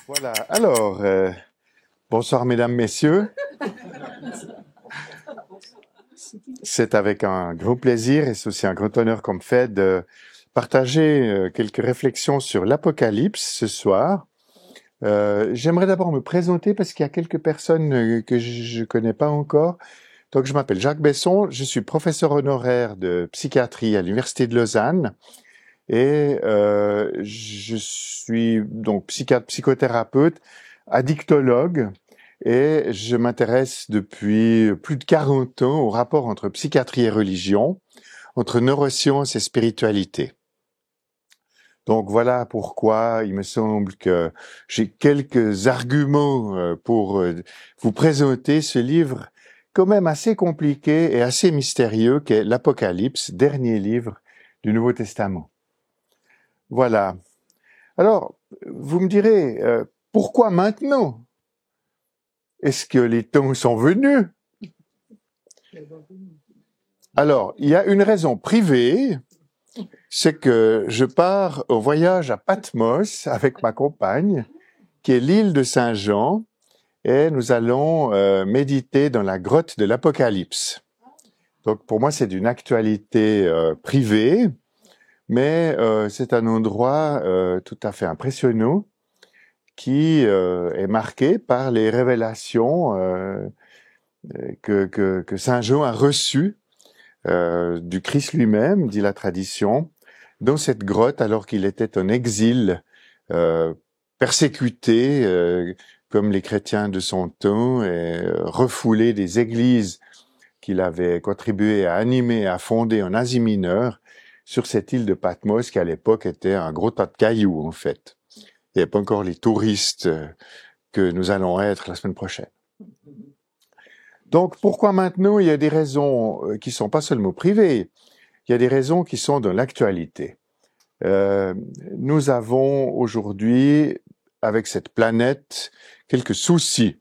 Voilà, alors, bonsoir mesdames, messieurs. C'est avec un grand plaisir et c'est aussi un grand honneur qu'on me fait de partager quelques réflexions sur l'Apocalypse ce soir. J'aimerais d'abord me présenter parce qu'il y a quelques personnes que je ne connais pas encore. Donc, je m'appelle Jacques Besson, je suis professeur honoraire de psychiatrie à l'Université de Lausanne et je suis donc psychiatre, psychothérapeute, addictologue et je m'intéresse depuis plus de 40 ans au rapport entre psychiatrie et religion, entre neurosciences et spiritualité. Donc voilà pourquoi il me semble que j'ai quelques arguments pour vous présenter ce livre quand même assez compliqué et assez mystérieux qu'est l'Apocalypse, dernier livre du Nouveau Testament. Voilà. Alors, vous me direz, pourquoi maintenant? Est-ce que les temps sont venus? Alors, il y a une raison privée, c'est que je pars au voyage à Patmos avec ma compagne, qui est l'île de Saint-Jean, et nous allons méditer dans la grotte de l'Apocalypse. Donc, pour moi, c'est d'une actualité privée, mais c'est un endroit tout à fait impressionnant qui est marqué par les révélations que Saint Jean a reçues du Christ lui-même, dit la tradition, dans cette grotte alors qu'il était en exil, persécuté comme les chrétiens de son temps et refoulé des églises qu'il avait contribué à animer et à fonder en Asie mineure sur cette île de Patmos qui à l'époque était un gros tas de cailloux en fait. Il n'y avait pas encore les touristes que nous allons être la semaine prochaine. Donc, pourquoi maintenant? Il y a des raisons qui sont pas seulement privées, il y a des raisons qui sont dans l'actualité. Nous avons aujourd'hui, avec cette planète, quelques soucis.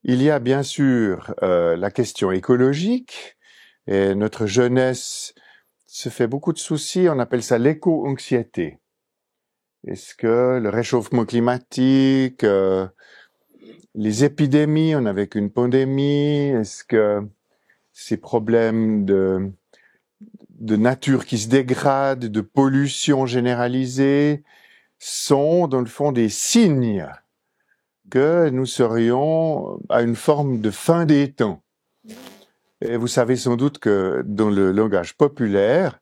Il y a bien sûr la question écologique, et notre jeunesse se fait beaucoup de soucis, on appelle ça l'éco-anxiété. Est-ce que le réchauffement climatique, les épidémies, on avait qu'une pandémie, est-ce que ces problèmes de nature qui se dégrade, de pollution généralisée, sont dans le fond des signes que nous serions à une forme de fin des temps. Et vous savez sans doute que dans le langage populaire,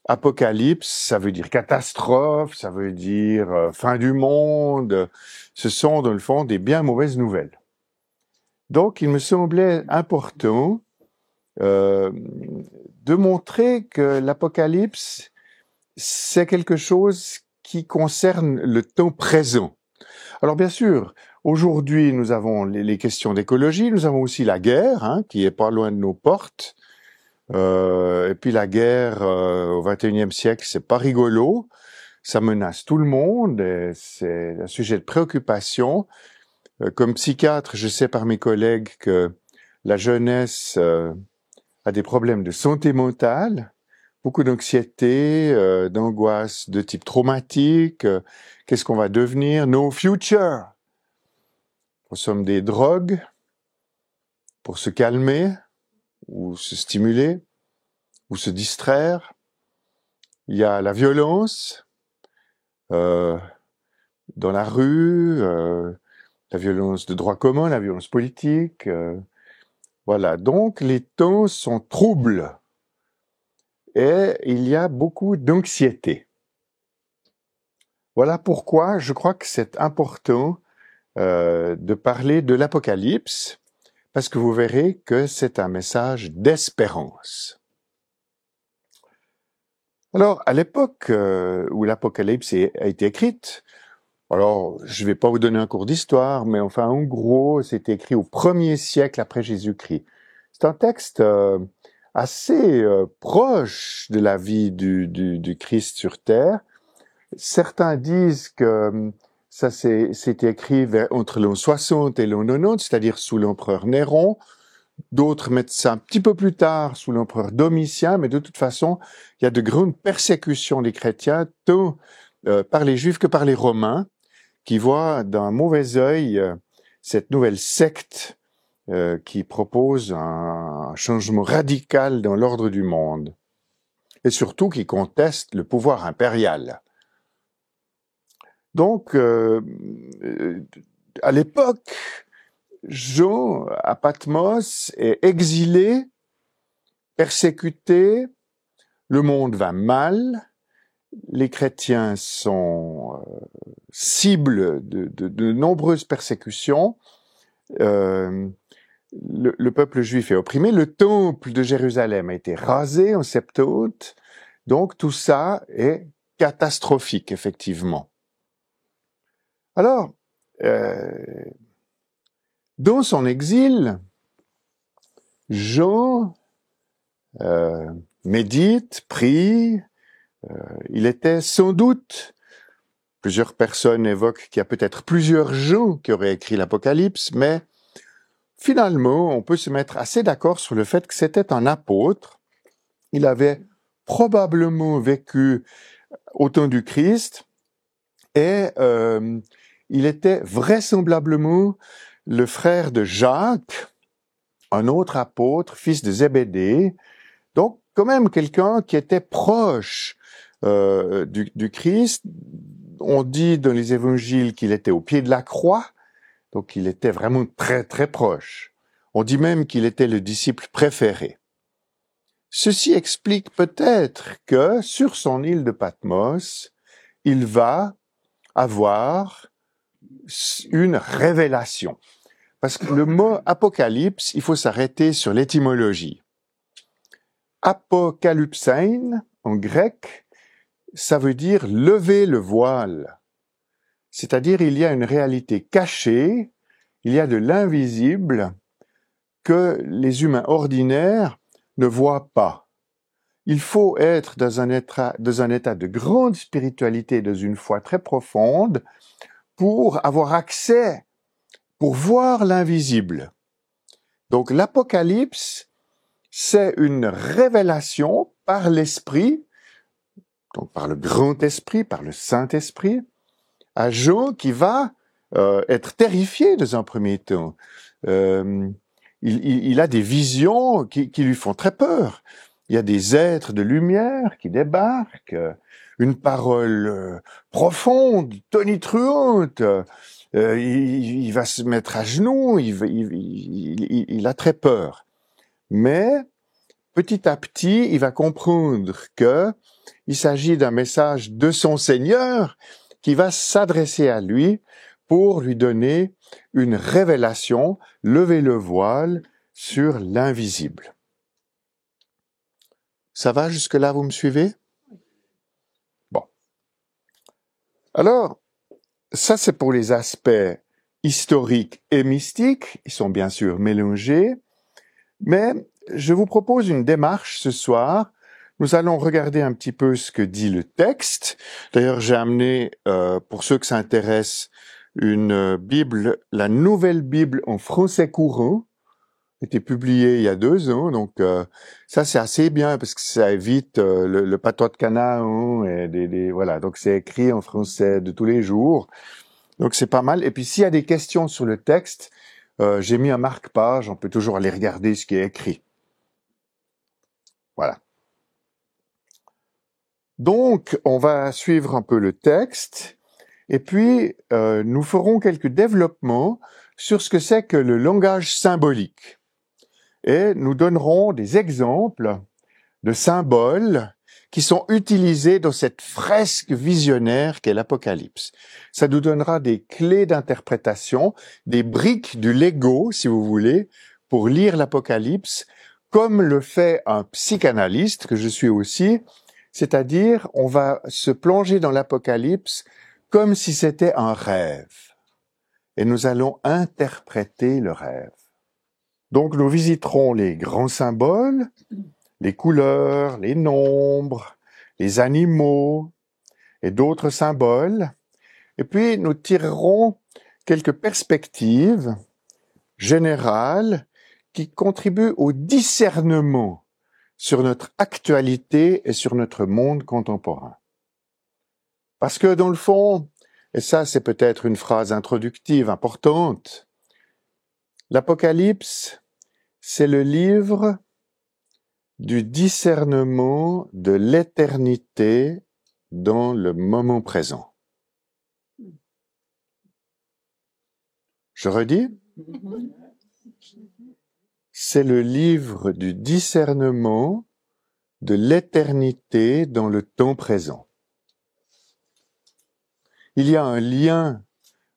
apocalypse, ça veut dire catastrophe, ça veut dire fin du monde. Ce sont, dans le fond, des bien mauvaises nouvelles. Donc, il me semblait important de montrer que l'apocalypse, c'est quelque chose qui concerne le temps présent. Alors, bien sûr, aujourd'hui, nous avons les questions d'écologie, nous avons aussi la guerre, qui est pas loin de nos portes. Et puis la guerre au XXIe siècle, c'est pas rigolo, ça menace tout le monde, et c'est un sujet de préoccupation. Comme psychiatre, je sais par mes collègues que la jeunesse a des problèmes de santé mentale, beaucoup d'anxiété, d'angoisse de type traumatique, qu'est-ce qu'on va devenir, no future. Consomment des drogues pour se calmer, ou se stimuler, ou se distraire. Il y a la violence dans la rue, la violence de droit commun, la violence politique. Voilà, donc les temps sont troubles et il y a beaucoup d'anxiété. Voilà pourquoi je crois que c'est important de parler de l'Apocalypse, parce que vous verrez que c'est un message d'espérance. Alors, à l'époque où l'Apocalypse a été écrite, alors je ne vais pas vous donner un cours d'histoire, mais enfin, en gros, c'est écrit au 1er siècle après Jésus-Christ. C'est un texte assez proche de la vie du Christ sur Terre. Certains disent que ça c'était écrit entre l'an 60 et l'an 90, c'est-à-dire sous l'empereur Néron. D'autres mettent ça un petit peu plus tard sous l'empereur Domitien, mais de toute façon, il y a de grandes persécutions des chrétiens, tant par les Juifs que par les Romains, qui voit d'un mauvais œil cette nouvelle secte qui propose un changement radical dans l'ordre du monde, et surtout qui conteste le pouvoir impérial. Donc, à l'époque, Jean, à Patmos, est exilé, persécuté, le monde va mal, les chrétiens sont cibles de nombreuses persécutions, le peuple juif est opprimé, le temple de Jérusalem a été rasé en Septante, donc tout ça est catastrophique, effectivement. Alors, dans son exil, Jean médite, prie, il était sans doute, plusieurs personnes évoquent qu'il y a peut-être plusieurs Jean qui auraient écrit l'Apocalypse, mais finalement, on peut se mettre assez d'accord sur le fait que c'était un apôtre. Il avait probablement vécu au temps du Christ et il était vraisemblablement le frère de Jacques, un autre apôtre, fils de Zébédée, donc quand même quelqu'un qui était proche du Christ. On dit dans les évangiles qu'il était au pied de la croix, donc il était vraiment très très proche. On dit même qu'il était le disciple préféré. Ceci explique peut-être que sur son île de Patmos, il va avoir une révélation. Parce que le mot apocalypse, il faut s'arrêter sur l'étymologie. Apokalypsein, en grec, ça veut dire lever le voile. C'est-à-dire, il y a une réalité cachée, il y a de l'invisible que les humains ordinaires ne voient pas. Il faut être dans un état de grande spiritualité, dans une foi très profonde, pour avoir accès, pour voir l'invisible. Donc l'Apocalypse, c'est une révélation par l'Esprit, donc par le grand Esprit, par le Saint-Esprit, à Jean qui va être terrifié dans un premier temps. Il a des visions qui lui font très peur. Il y a des êtres de lumière qui débarquent, une parole profonde, tonitruante. Il va se mettre à genoux, il a très peur. Mais petit à petit, il va comprendre que il s'agit d'un message de son Seigneur qui va s'adresser à lui pour lui donner une révélation, lever le voile sur l'invisible. Ça va jusque-là, vous me suivez? Bon. Alors, ça c'est pour les aspects historiques et mystiques. Ils sont bien sûr mélangés. Mais je vous propose une démarche ce soir. Nous allons regarder un petit peu ce que dit le texte. D'ailleurs, j'ai amené, pour ceux que ça intéresse, une Bible, la Nouvelle Bible en français courant, qui a été publiée il y a 2 ans. Donc, ça, c'est assez bien parce que ça évite le patois de Canaan et voilà. Donc, c'est écrit en français de tous les jours. Donc, c'est pas mal. Et puis, s'il y a des questions sur le texte, j'ai mis un marque-page. On peut toujours aller regarder ce qui est écrit. Voilà. Donc, on va suivre un peu le texte, et puis nous ferons quelques développements sur ce que c'est que le langage symbolique. Et nous donnerons des exemples de symboles qui sont utilisés dans cette fresque visionnaire qu'est l'Apocalypse. Ça nous donnera des clés d'interprétation, des briques du Lego, si vous voulez, pour lire l'Apocalypse, comme le fait un psychanalyste, que je suis aussi. C'est-à-dire, on va se plonger dans l'Apocalypse comme si c'était un rêve. Et nous allons interpréter le rêve. Donc, nous visiterons les grands symboles, les couleurs, les nombres, les animaux et d'autres symboles. Et puis, nous tirerons quelques perspectives générales qui contribuent au discernement sur notre actualité et sur notre monde contemporain. Parce que dans le fond, et ça c'est peut-être une phrase introductive importante, l'Apocalypse, c'est le livre du discernement de l'éternité dans le moment présent. Je redis, c'est le livre du discernement de l'éternité dans le temps présent. Il y a un lien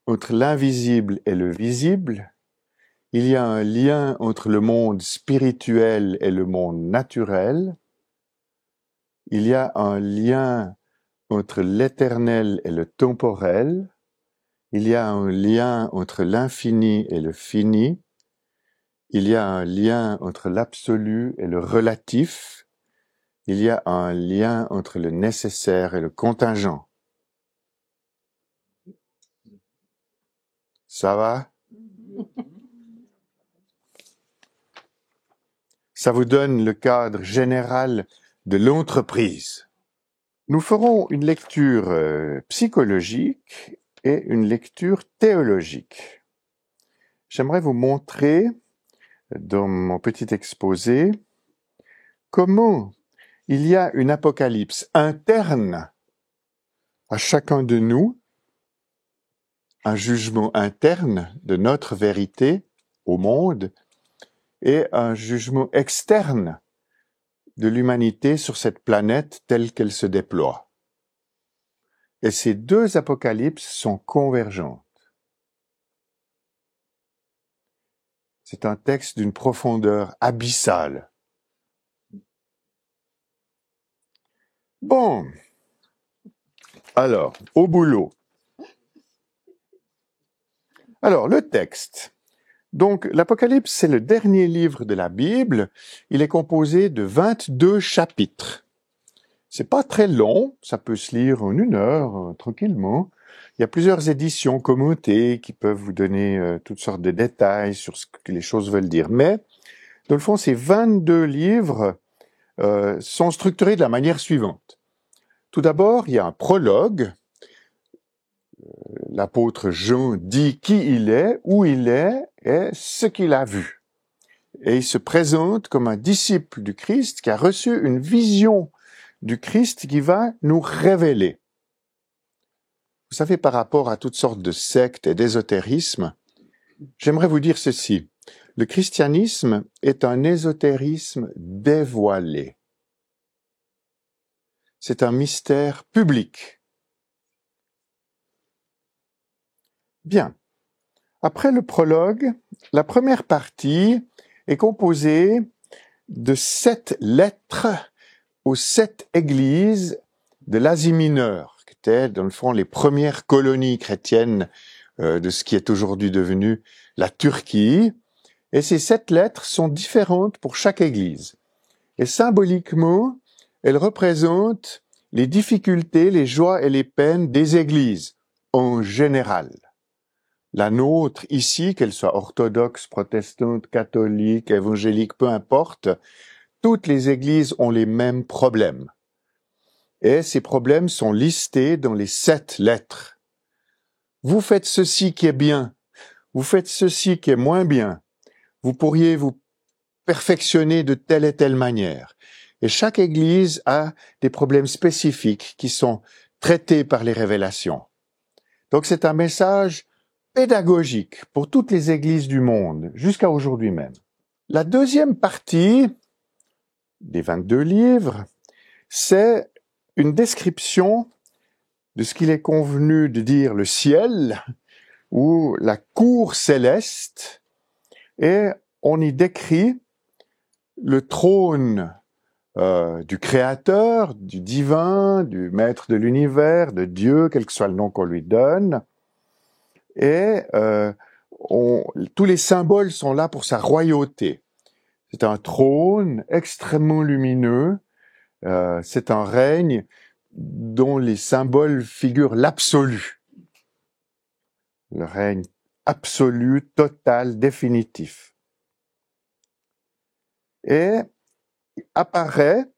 entre l'invisible et le visible. Il y a un lien entre le monde spirituel et le monde naturel. Il y a un lien entre l'éternel et le temporel. Il y a un lien entre l'infini et le fini. Il y a un lien entre l'absolu et le relatif. Il y a un lien entre le nécessaire et le contingent. Ça va? Ça vous donne le cadre général de l'entreprise. Nous ferons une lecture psychologique et une lecture théologique. J'aimerais vous montrer, dans mon petit exposé, comment il y a une apocalypse interne à chacun de nous, un jugement interne de notre vérité au monde et un jugement externe de l'humanité sur cette planète telle qu'elle se déploie. Et ces deux apocalypses sont convergentes. C'est un texte d'une profondeur abyssale. Bon, alors, au boulot. Alors, le texte. Donc, l'Apocalypse, c'est le dernier livre de la Bible. Il est composé de 22 chapitres. C'est pas très long, ça peut se lire en 1 heure, tranquillement. Il y a plusieurs éditions commentées qui peuvent vous donner toutes sortes de détails sur ce que les choses veulent dire. Mais, dans le fond, ces 22 livres sont structurés de la manière suivante. Tout d'abord, il y a un prologue. L'apôtre Jean dit qui il est, où il est et ce qu'il a vu. Et il se présente comme un disciple du Christ qui a reçu une vision du Christ qui va nous révéler. Vous savez, par rapport à toutes sortes de sectes et d'ésotérismes, j'aimerais vous dire ceci. Le christianisme est un ésotérisme dévoilé. C'est un mystère public. Bien. Après le prologue, la première partie est composée de 7 lettres aux 7 églises de l'Asie mineure, qui étaient, dans le fond, les premières colonies chrétiennes de ce qui est aujourd'hui devenu la Turquie. Et ces 7 lettres sont différentes pour chaque église. Et symboliquement, elles représentent les difficultés, les joies et les peines des églises, en général. La nôtre, ici, qu'elle soit orthodoxe, protestante, catholique, évangélique, peu importe, toutes les églises ont les mêmes problèmes. Et ces problèmes sont listés dans les 7 lettres. Vous faites ceci qui est bien, vous faites ceci qui est moins bien, vous pourriez vous perfectionner de telle et telle manière. Et chaque église a des problèmes spécifiques qui sont traités par les révélations. Donc c'est un message pédagogique pour toutes les églises du monde, jusqu'à aujourd'hui même. La deuxième partie des 22 livres, c'est une description de ce qu'il est convenu de dire le ciel, ou la cour céleste, et on y décrit le trône du Créateur, du divin, du Maître de l'univers, de Dieu, quel que soit le nom qu'on lui donne. Et tous les symboles sont là pour sa royauté. C'est un trône extrêmement lumineux, c'est un règne dont les symboles figurent l'absolu. Le règne absolu, total, définitif. Et apparaît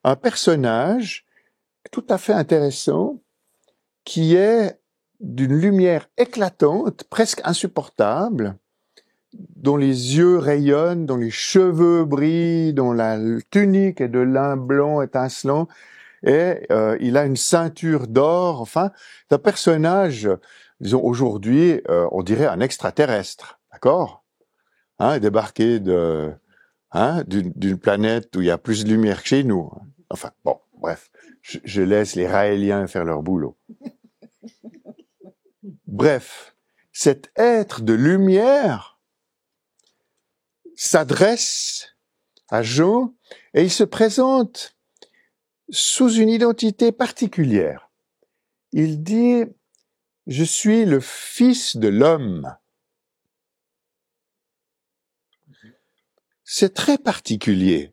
un personnage tout à fait intéressant qui est d'une lumière éclatante, presque insupportable, dont les yeux rayonnent, dont les cheveux brillent, dont la tunique est de lin blanc étincelant, et il a une ceinture d'or. Enfin, c'est un personnage, disons aujourd'hui, on dirait un extraterrestre, d'accord, hein, débarqué d'une planète où il y a plus de lumière que chez nous. Enfin, bon, bref, je laisse les Raéliens faire leur boulot. Bref, cet être de lumière s'adresse à Jean et il se présente sous une identité particulière. Il dit « Je suis le Fils de l'homme ». C'est très particulier.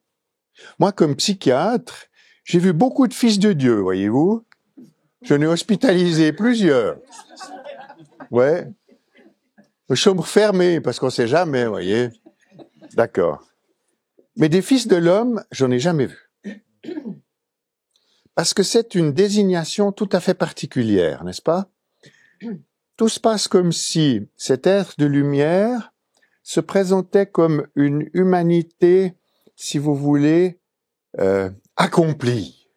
Moi, comme psychiatre, j'ai vu beaucoup de fils de Dieu, voyez-vous. Je n'ai hospitalisé plusieurs. Ouais. Chambre fermée, parce qu'on sait jamais, voyez. D'accord. Mais des fils de l'homme, j'en ai jamais vu. Parce que c'est une désignation tout à fait particulière, n'est-ce pas? Tout se passe comme si cet être de lumière se présentait comme une humanité, si vous voulez, accomplie.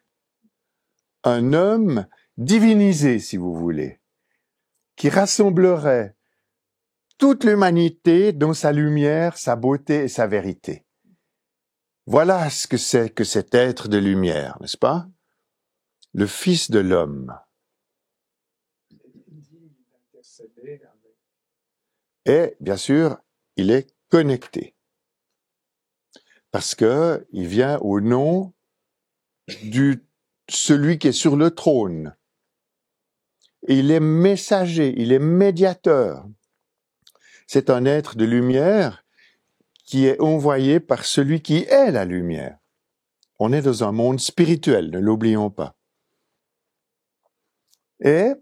Un homme divinisé, si vous voulez, qui rassemblerait toute l'humanité dans sa lumière, sa beauté et sa vérité. Voilà ce que c'est que cet être de lumière, n'est-ce pas? Le Fils de l'homme. Et, bien sûr, il est connecté. Parce que il vient au nom de celui qui est sur le trône. Et il est messager, il est médiateur. C'est un être de lumière qui est envoyé par celui qui est la lumière. On est dans un monde spirituel, ne l'oublions pas. Et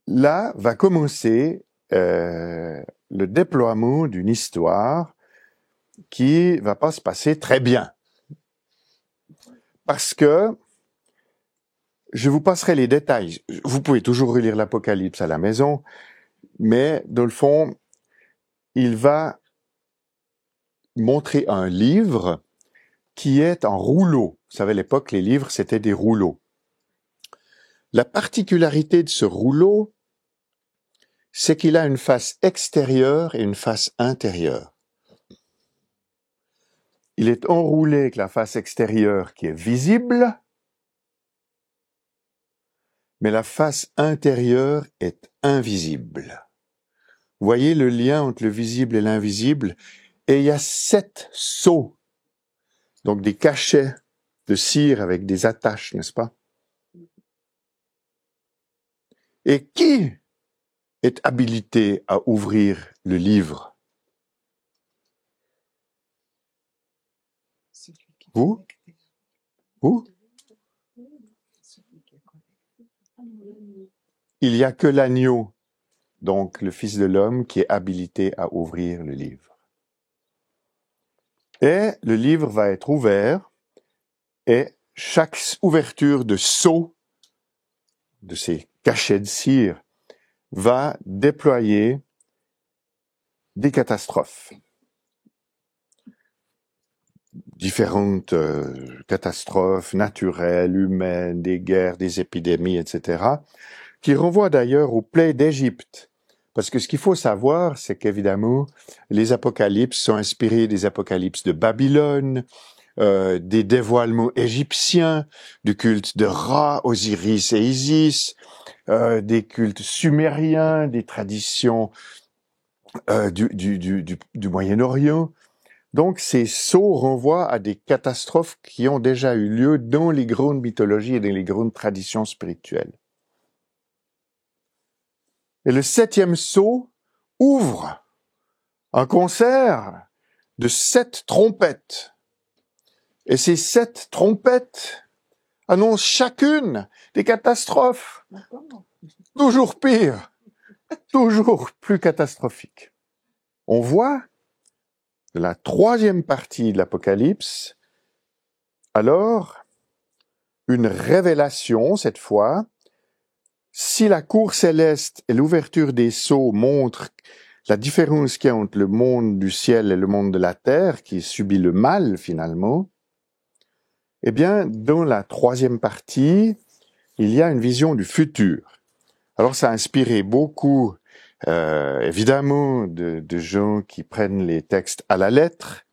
là va commencer le déploiement d'une histoire qui va pas se passer très bien. Parce que je vous passerai les détails. Vous pouvez toujours relire l'Apocalypse à la maison, mais dans le fond, il va montrer un livre qui est en rouleau. Vous savez, à l'époque, les livres, c'était des rouleaux. La particularité de ce rouleau, c'est qu'il a une face extérieure et une face intérieure. Il est enroulé avec la face extérieure qui est visible, mais la face intérieure est invisible. Vous voyez le lien entre le visible et l'invisible? Et il y a 7 sceaux, donc des cachets de cire avec des attaches, n'est-ce pas? Et qui est habilité à ouvrir le livre? Vous? Vous? Il n'y a que l'agneau, donc le Fils de l'homme, qui est habilité à ouvrir le livre. Et le livre va être ouvert, et chaque ouverture de sceau, de ces cachets de cire, va déployer des catastrophes. Différentes catastrophes naturelles, humaines, des guerres, des épidémies, etc., qui renvoient d'ailleurs aux plaies d'Égypte. Parce que ce qu'il faut savoir, c'est qu'évidemment, les apocalypses sont inspirés des apocalypses de Babylone, des dévoilements égyptiens, du culte de Ra, Osiris et Isis, des cultes sumériens, des traditions du Moyen-Orient. Donc, ces sceaux renvoient à des catastrophes qui ont déjà eu lieu dans les grandes mythologies et dans les grandes traditions spirituelles. Et le 7e sceau ouvre un concert de 7 trompettes. Et ces 7 trompettes annoncent chacune des catastrophes. Toujours pires, toujours plus catastrophiques. On voit de la 3e partie de l'Apocalypse, alors, une révélation, cette fois, Si la cour céleste et l'ouverture des sceaux montrent la différence qu'il y a entre le monde du ciel et le monde de la terre, qui subit le mal finalement, eh bien, dans la troisième partie, il y a une vision du futur. Alors, ça a inspiré beaucoup, évidemment, de gens qui prennent les textes à la lettre.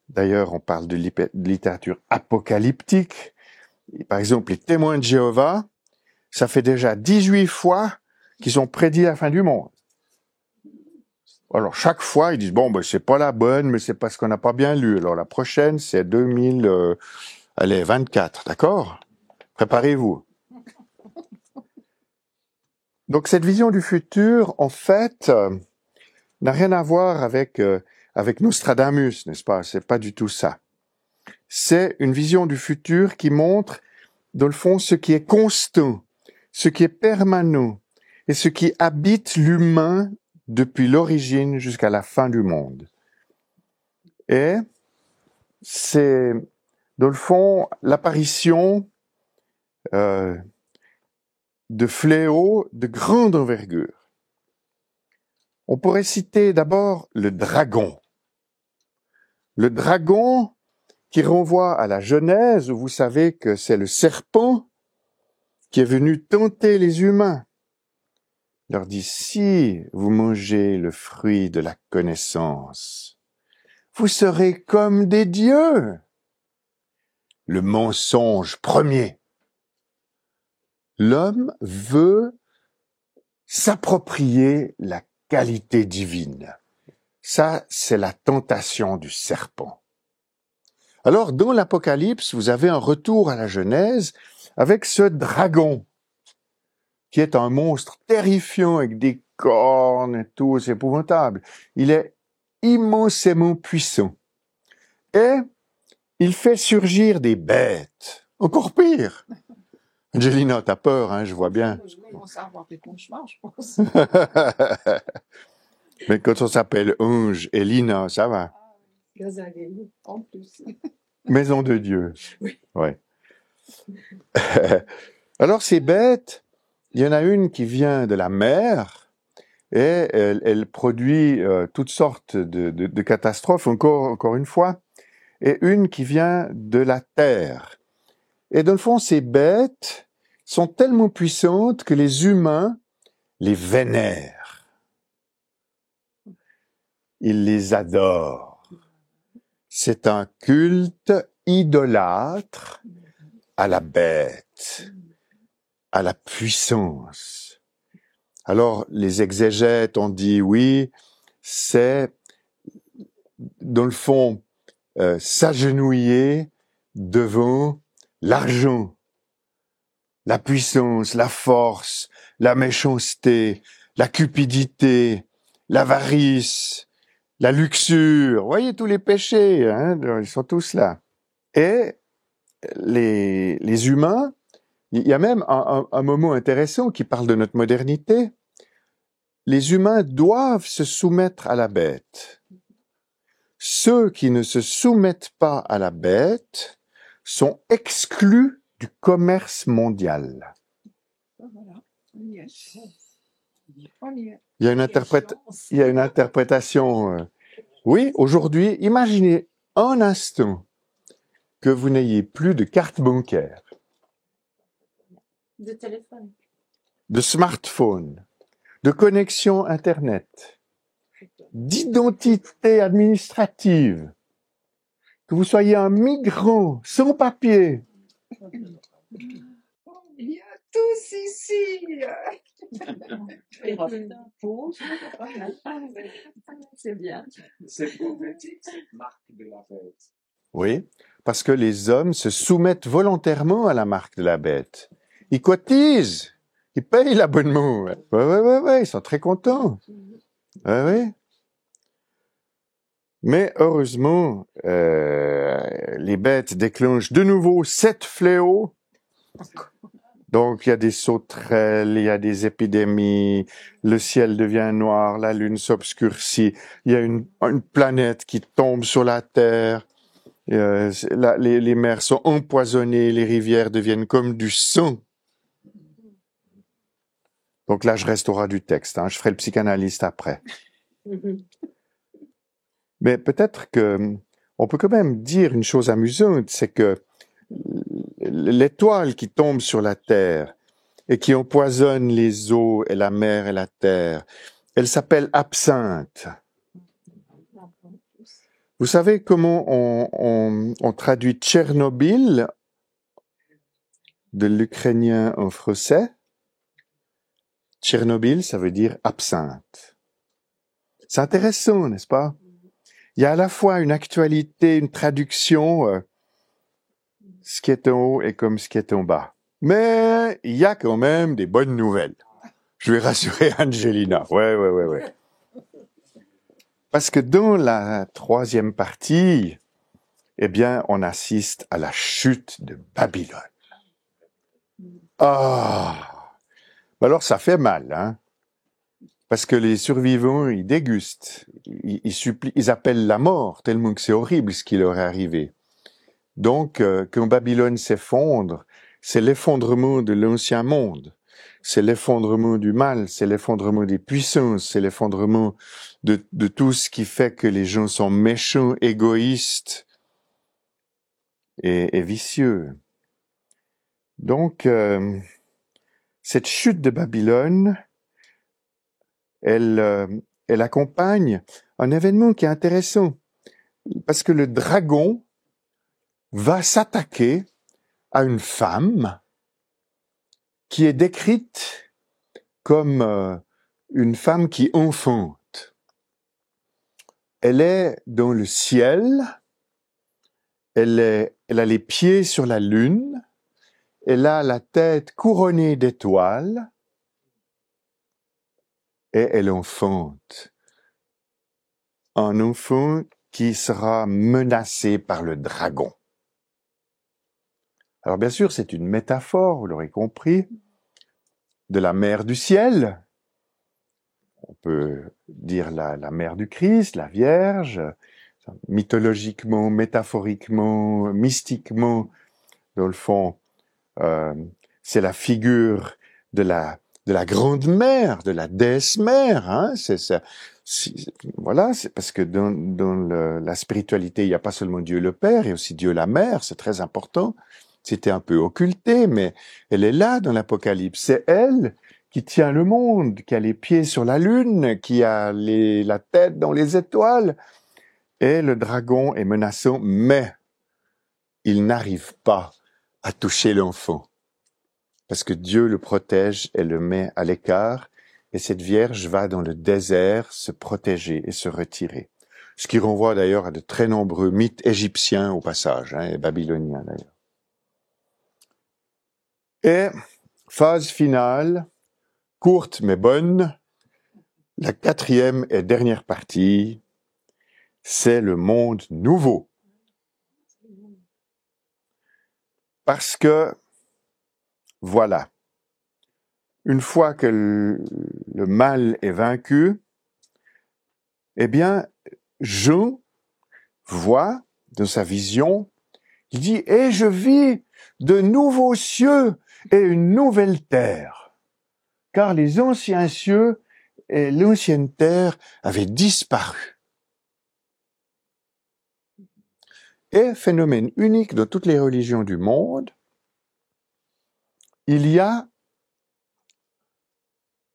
D'ailleurs, on parle de littérature apocalyptique. Par exemple, les témoins de Jéhovah, ça fait déjà 18 fois qu'ils ont prédit la fin du monde. Alors, chaque fois, ils disent, bon, ben, c'est pas la bonne, mais c'est parce qu'on n'a pas bien lu. Alors, la prochaine, c'est 2024, d'accord? Préparez-vous. Donc, cette vision du futur, en fait, n'a rien à voir avec Nostradamus, n'est-ce pas? C'est pas du tout ça. C'est une vision du futur qui montre, dans le fond, ce qui est constant, ce qui est permanent, et ce qui habite l'humain depuis l'origine jusqu'à la fin du monde. Et c'est, dans le fond, l'apparition de fléaux de grande envergure. On pourrait citer d'abord le dragon. Le dragon qui renvoie à la Genèse, où vous savez que c'est le serpent qui est venu tenter les humains. Il leur dit, si vous mangez le fruit de la connaissance, vous serez comme des dieux. Le mensonge premier. L'homme veut s'approprier la qualité divine. Ça, c'est la tentation du serpent. Alors, dans l'Apocalypse, vous avez un retour à la Genèse avec ce dragon, qui est un monstre terrifiant avec des cornes et tout, c'est épouvantable. Il est immensément puissant. Et il fait surgir des bêtes. Encore pire. Angelina, t'as peur, hein, je vois bien. Je commence à avoir des cauchemars, je pense. Mais quand on s'appelle Ange et Lina, ça va. Gazalé, en plus. Maison de Dieu. Oui. Ouais. Alors, ces bêtes, il y en a une qui vient de la mer et elle produit toutes sortes de catastrophes, encore une fois, et une qui vient de la terre. Et dans le fond, ces bêtes sont tellement puissantes que les humains les vénèrent. Ils les adorent. C'est un culte idolâtre à la bête, à la puissance. Alors, les exégètes ont dit, oui, c'est, dans le fond, s'agenouiller devant l'argent, la puissance, la force, la méchanceté, la cupidité, l'avarice, la luxure. Vous voyez tous les péchés, hein, ils sont tous là. Et les humains, il y a même un moment intéressant qui parle de notre modernité. Les humains doivent se soumettre à la bête. Ceux qui ne se soumettent pas à la bête sont exclus du commerce mondial. Voilà, on y est. On y est. Il y a une interprétation. Oui, aujourd'hui, imaginez un instant que vous n'ayez plus de carte bancaire, De téléphone. de smartphone, de connexion Internet, d'identité administrative, que vous soyez un migrant sans papier. Il y a tous ici. Et plein d'impôts. C'est bien. C'est prophétique, cette marque de la bête. Oui, parce que les hommes se soumettent volontairement à la marque de la bête. Ils cotisent, ils payent l'abonnement. Ouais, ils sont très contents. Ouais. Mais heureusement, les bêtes déclenchent de nouveau 7 fléaux. Donc, il y a des sauterelles, il y a des épidémies, le ciel devient noir, la lune s'obscurcit, il y a une planète qui tombe sur la terre, les mers sont empoisonnées, les rivières deviennent comme du sang. Donc là, je reste au ras du texte, hein, je ferai le psychanalyste après. Mais peut-être que on peut quand même dire une chose amusante, c'est que l'étoile qui tombe sur la Terre et qui empoisonne les eaux et la mer et la terre, elle s'appelle absinthe. Vous savez comment on traduit Tchernobyl de l'ukrainien en français? Tchernobyl, ça veut dire absinthe. C'est intéressant, n'est-ce pas? Il y a à la fois une actualité, une traduction, ce qui est en haut est comme ce qui est en bas. Mais il y a quand même des bonnes nouvelles. Je vais rassurer Angelina. Ouais. Parce que dans la troisième partie, eh bien, on assiste à la chute de Babylone. Ah! Alors, ça fait mal, hein? Parce que les survivants, ils dégustent. Ils appellent la mort, tellement que c'est horrible ce qui leur est arrivé. Donc, quand Babylone s'effondre, c'est l'effondrement de l'ancien monde. C'est l'effondrement du mal, c'est l'effondrement des puissances, c'est l'effondrement de tout ce qui fait que les gens sont méchants, égoïstes et vicieux. Donc, cette chute de Babylone, elle accompagne un événement qui est intéressant, parce que le dragon va s'attaquer à une femme qui est décrite comme une femme qui enfante. Elle est dans le ciel, elle a les pieds sur la lune, elle a la tête couronnée d'étoiles, et elle enfante. Un enfant qui sera menacé par le dragon. Alors bien sûr, c'est une métaphore, vous l'aurez compris, de la mère du ciel. On peut dire la mère du Christ, la Vierge, mythologiquement, métaphoriquement, mystiquement, dans le fond, c'est la figure de la grande mère, de la déesse mère, hein, voilà, c'est parce que dans la spiritualité, il n'y a pas seulement Dieu le Père, il y a aussi Dieu la Mère, c'est très important. C'était un peu occulté, mais elle est là dans l'Apocalypse. C'est elle qui tient le monde, qui a les pieds sur la lune, qui a la tête dans les étoiles. Et le dragon est menaçant, mais il n'arrive pas à toucher l'enfant. Parce que Dieu le protège et le met à l'écart, et cette Vierge va dans le désert se protéger et se retirer. Ce qui renvoie d'ailleurs à de très nombreux mythes égyptiens au passage, hein, et babyloniens d'ailleurs. Et phase finale, courte mais bonne, la quatrième et dernière partie, c'est le monde nouveau. Parce que, voilà, une fois que le mal est vaincu, eh bien, Jean voit dans sa vision, il dit « Et je vis de nouveaux cieux et une nouvelle terre, car les anciens cieux et l'ancienne terre avaient disparu. » Et phénomène unique dans toutes les religions du monde, il y a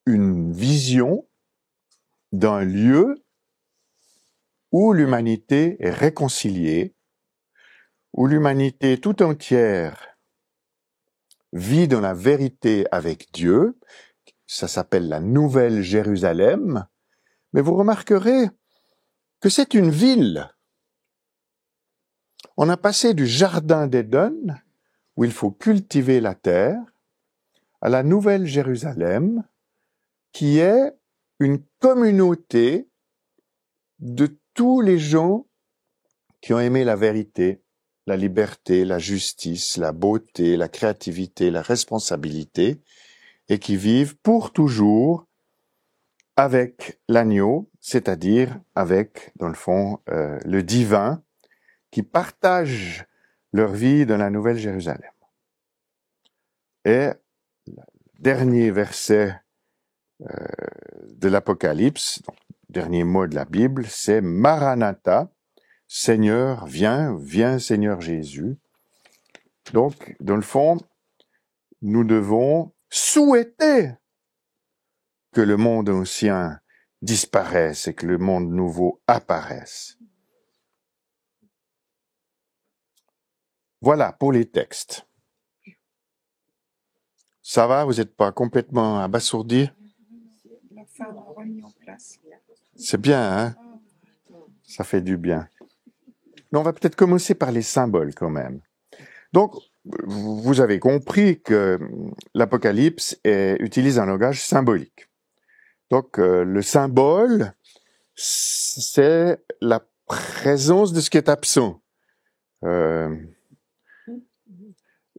une vision d'un lieu où l'humanité est réconciliée, où l'humanité tout entière vit dans la vérité avec Dieu. Ça s'appelle la Nouvelle Jérusalem. Mais vous remarquerez que c'est une ville. On a passé du jardin d'Éden, où il faut cultiver la terre, à la Nouvelle Jérusalem, qui est une communauté de tous les gens qui ont aimé la vérité, la liberté, la justice, la beauté, la créativité, la responsabilité, et qui vivent pour toujours avec l'agneau, c'est-à-dire avec, dans le fond, le divin, qui partagent leur vie dans la Nouvelle Jérusalem. Et le dernier verset de l'Apocalypse, donc, dernier mot de la Bible, c'est Maranatha, Seigneur, viens, viens Seigneur Jésus. Donc, dans le fond, nous devons souhaiter que le monde ancien disparaisse et que le monde nouveau apparaisse. Voilà pour les textes. Ça va, vous n'êtes pas complètement abasourdi? La femme a remis en place. C'est bien, hein? Ça fait du bien. Mais on va peut-être commencer par les symboles quand même. Donc, vous avez compris que l'Apocalypse utilise un langage symbolique. Donc, le symbole, c'est la présence de ce qui est absent.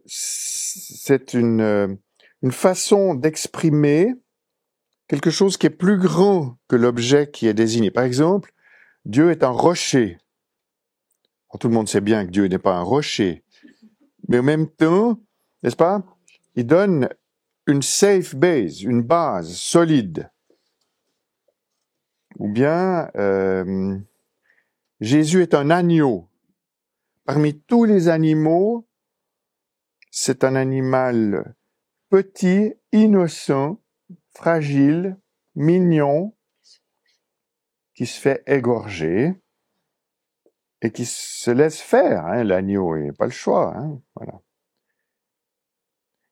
C'est une façon d'exprimer quelque chose qui est plus grand que l'objet qui est désigné. Par exemple, Dieu est un rocher. Alors, tout le monde sait bien que Dieu n'est pas un rocher. Mais en même temps, n'est-ce pas, il donne une safe base, une base solide. Ou bien, Jésus est un agneau. Parmi tous les animaux, c'est un animal petit, innocent, fragile, mignon, qui se fait égorger et qui se laisse faire. Hein, l'agneau, il n'a pas le choix. Hein, voilà.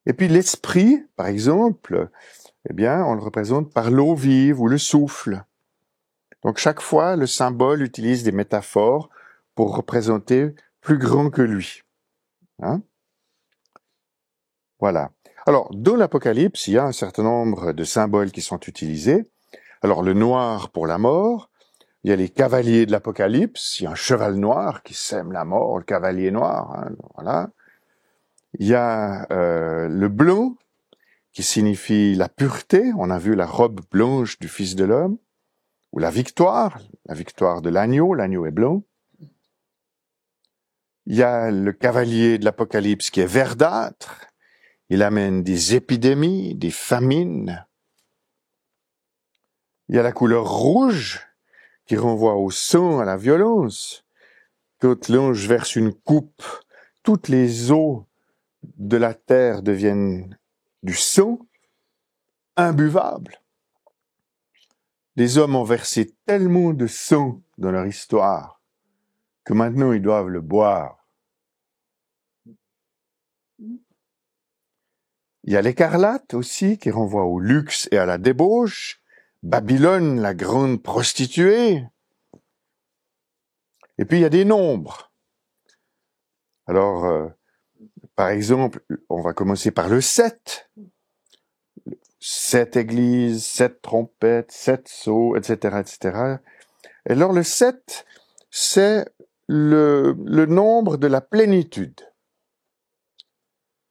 Et puis l'esprit, par exemple, eh bien, on le représente par l'eau vive ou le souffle. Donc chaque fois, le symbole utilise des métaphores pour représenter plus grand que lui. Hein? Voilà. Alors, dans l'Apocalypse, il y a un certain nombre de symboles qui sont utilisés. Alors, le noir pour la mort, il y a les cavaliers de l'Apocalypse, il y a un cheval noir qui sème la mort, le cavalier noir, hein, voilà. Il y a le blanc, qui signifie la pureté, on a vu la robe blanche du Fils de l'homme, ou la victoire de l'agneau est blanc. Il y a le cavalier de l'Apocalypse qui est verdâtre, il amène des épidémies, des famines. Il y a la couleur rouge qui renvoie au sang, à la violence. Quand l'ange verse une coupe, toutes les eaux de la terre deviennent du sang, imbuvable. Les hommes ont versé tellement de sang dans leur histoire que maintenant ils doivent le boire. Il y a l'écarlate aussi qui renvoie au luxe et à la débauche. Babylone, la grande prostituée. Et puis il y a des nombres. Alors, par exemple, on va commencer par le 7. 7 églises, 7 trompettes, 7 sceaux, etc., etc. Et alors le 7, c'est le nombre de la plénitude.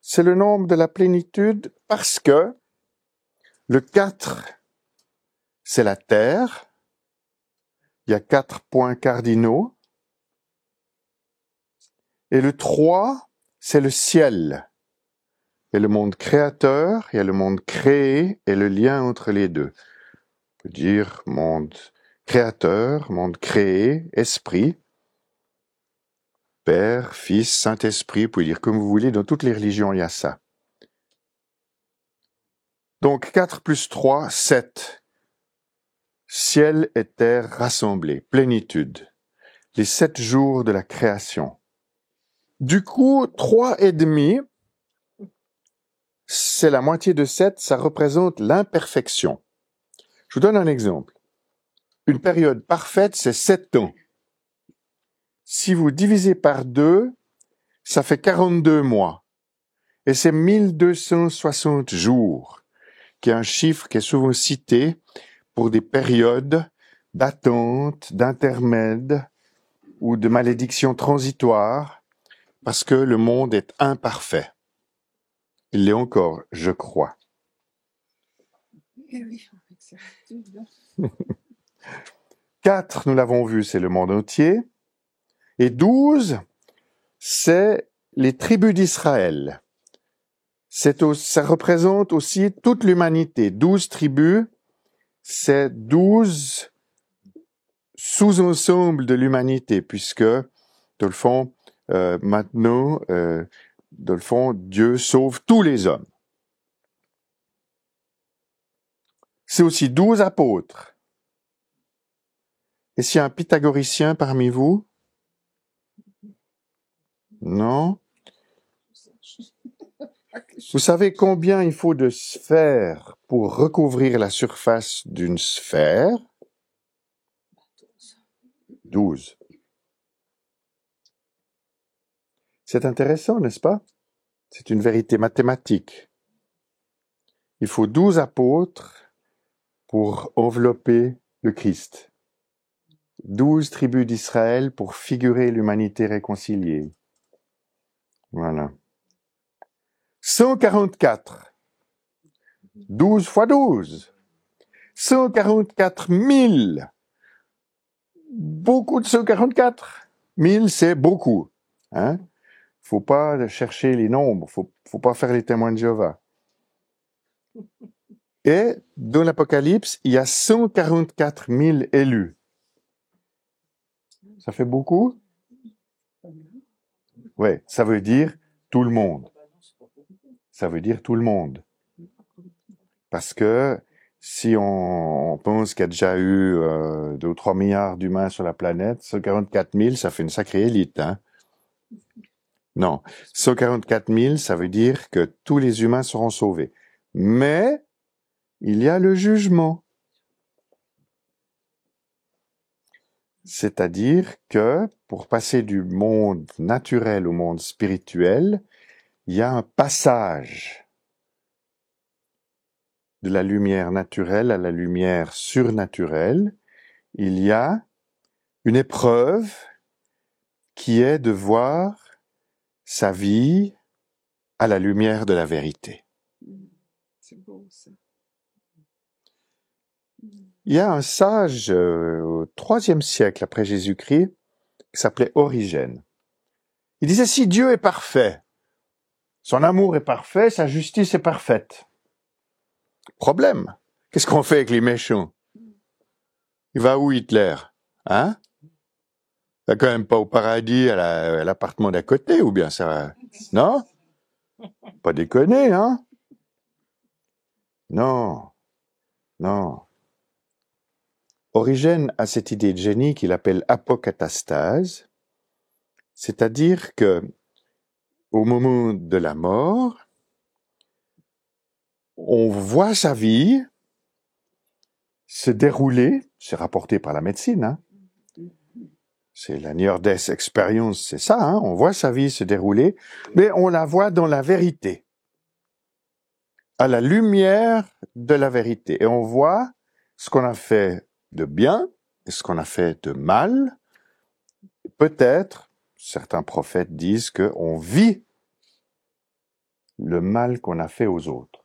C'est le nombre de la plénitude parce que le 4, c'est la terre. Il y a 4 points cardinaux. Et le 3, c'est le ciel. Il y a le monde créateur, il y a le monde créé et le lien entre les deux. On peut dire monde créateur, monde créé, esprit. Père, Fils, Saint-Esprit, vous pouvez dire comme vous voulez, dans toutes les religions, il y a ça. Donc 4 plus 3, 7. Ciel et terre rassemblés, plénitude. Les 7 jours de la création. Du coup, 3,5, c'est la moitié de 7, ça représente l'imperfection. Je vous donne un exemple. Une période parfaite, c'est 7 ans. Si vous divisez par 2, ça fait 42 mois. Et c'est 1260 jours, qui est un chiffre qui est souvent cité pour des périodes d'attente, d'intermède ou de malédiction transitoire, parce que le monde est imparfait. Il l'est encore, je crois. Eh oui, avec certitude. 4, nous l'avons vu, c'est le monde entier. Et 12, c'est les tribus d'Israël. Ça représente aussi toute l'humanité. 12 tribus, c'est 12 sous-ensembles de l'humanité, puisque, dans le fond, maintenant, dans le fond, Dieu sauve tous les hommes. C'est aussi 12 apôtres. Et s'il y a un pythagoricien parmi vous? Non? Vous savez combien il faut de sphères pour recouvrir la surface d'une sphère? 12. C'est intéressant, n'est-ce pas? C'est une vérité mathématique. Il faut 12 apôtres pour envelopper le Christ. 12 tribus d'Israël pour figurer l'humanité réconciliée. Voilà. 144. 12 fois 12. 144 000. Beaucoup de 144. 1000, c'est beaucoup. Hein? Faut pas chercher les nombres. Faut pas faire les témoins de Jéhovah. Et dans l'Apocalypse, il y a 144 000 élus. Ça fait beaucoup? Ouais, ça veut dire tout le monde. Ça veut dire tout le monde. Parce que si on pense qu'il y a déjà eu 2 ou 3 milliards d'humains sur la planète, 144 000, ça fait une sacrée élite. Hein? Non, 144 000, ça veut dire que tous les humains seront sauvés. Mais il y a le jugement. C'est-à-dire que pour passer du monde naturel au monde spirituel, il y a un passage de la lumière naturelle à la lumière surnaturelle. Il y a une épreuve qui est de voir sa vie à la lumière de la vérité. C'est beau, ça. Il y a un sage au IIIe siècle après Jésus-Christ qui s'appelait Origène. Il disait, si Dieu est parfait, son amour est parfait, sa justice est parfaite. Problème. Qu'est-ce qu'on fait avec les méchants? Il va où Hitler? Hein? Il va quand même pas au paradis à l'appartement d'à côté, ou bien ça... Non? Pas déconner, hein? Non. Non. Origène a cette idée de génie qu'il appelle apocatastase, c'est-à-dire que au moment de la mort, on voit sa vie se dérouler, c'est rapporté par la médecine, hein. C'est la Near Death Experience, c'est ça, hein. On voit sa vie se dérouler, mais on la voit dans la vérité, à la lumière de la vérité. Et on voit ce qu'on a fait de bien et ce qu'on a fait de mal. Peut-être, certains prophètes disent qu'on vit le mal qu'on a fait aux autres.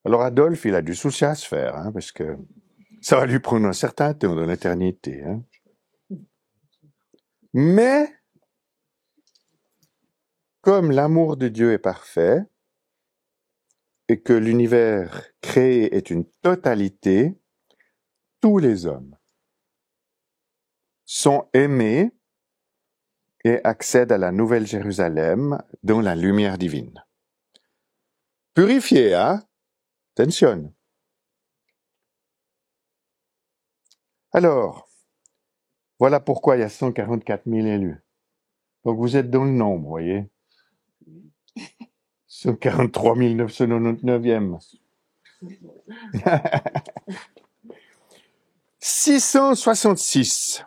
Alors Adolphe, il a du souci à se faire, hein, parce que ça va lui prendre un certain temps dans l'éternité. Hein. Mais, comme l'amour de Dieu est parfait, et que l'univers créé est une totalité, tous les hommes sont aimés et accèdent à la Nouvelle Jérusalem dans la lumière divine. Purifiés, hein? Attention. Alors, voilà pourquoi il y a 144 000 élus. Donc vous êtes dans le nombre, vous voyez. 143 999e. 666.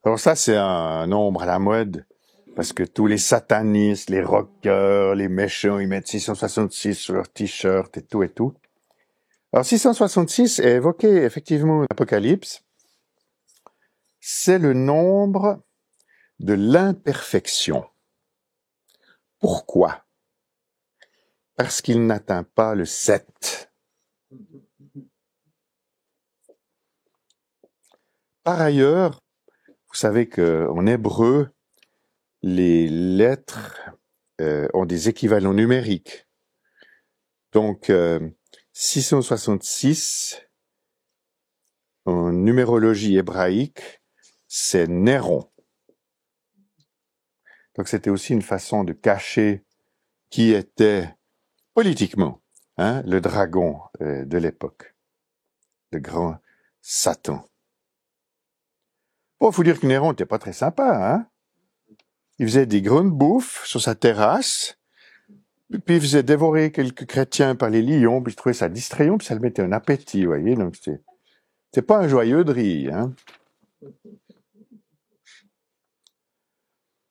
Alors ça, c'est un nombre à la mode, parce que tous les satanistes, les rockers, les méchants, ils mettent 666 sur leur t-shirt et tout et tout. Alors 666 est évoqué effectivement dans l'Apocalypse. C'est le nombre de l'imperfection. Pourquoi? Parce qu'il n'atteint pas le 7. Par ailleurs, vous savez qu'en hébreu, les lettres ont des équivalents numériques. Donc, 666, en numérologie hébraïque, c'est Néron. Donc c'était aussi une façon de cacher qui était politiquement le dragon de l'époque, le grand Satan. Bon, faut dire que Néron n'était pas très sympa, hein. Il faisait des grandes bouffes sur sa terrasse, puis il faisait dévorer quelques chrétiens par les lions, puis il trouvait ça distrayant, puis ça le mettait un appétit, vous voyez. Donc c'est pas un joyeux de rire, hein.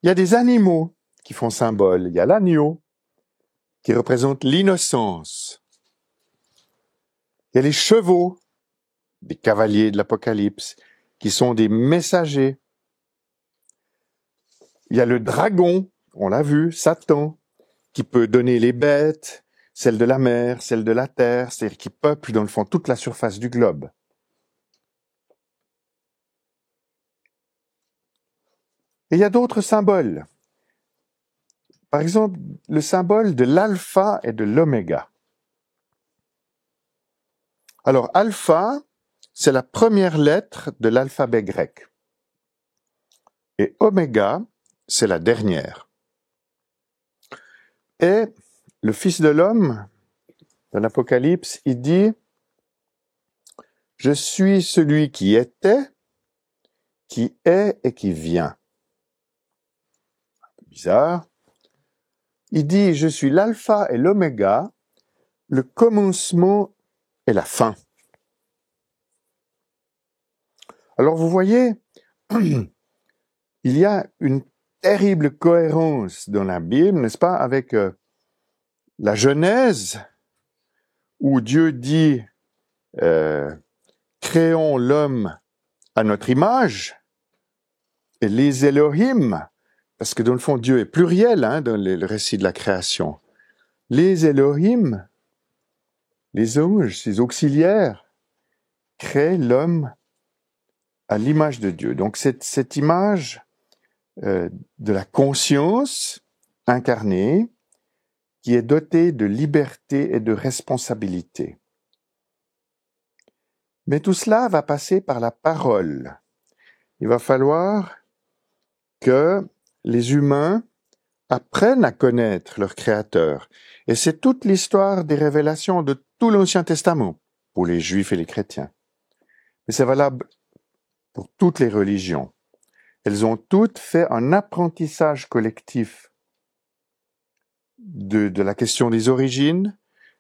Il y a des animaux qui font symbole. Il y a l'agneau, qui représente l'innocence. Il y a les chevaux, des cavaliers de l'Apocalypse, qui sont des messagers. Il y a le dragon, on l'a vu, Satan, qui peut donner les bêtes, celles de la mer, celles de la terre, c'est-à-dire qui peuplent dans le fond toute la surface du globe. Et il y a d'autres symboles. Par exemple, le symbole de l'alpha et de l'oméga. Alors, alpha, c'est la première lettre de l'alphabet grec. Et oméga, c'est la dernière. Et le Fils de l'homme, dans l'Apocalypse, il dit « Je suis celui qui était, qui est et qui vient. » Un peu bizarre. Il dit « Je suis l'alpha et l'oméga, le commencement et la fin. » Alors vous voyez, il y a une terrible cohérence dans la Bible, n'est-ce pas, avec la Genèse, où Dieu dit créons l'homme à notre image, et les Elohim, parce que dans le fond Dieu est pluriel dans le récit de la création. Les Elohim, les anges, ces auxiliaires, créent l'homme à l'image de Dieu. Donc cette image de la conscience incarnée qui est dotée de liberté et de responsabilité. Mais tout cela va passer par la parole. Il va falloir que les humains apprennent à connaître leur Créateur. Et c'est toute l'histoire des révélations de tout l'Ancien Testament, pour les Juifs et les chrétiens. Mais c'est valable pour toutes les religions. Elles ont toutes fait un apprentissage collectif de la question des origines,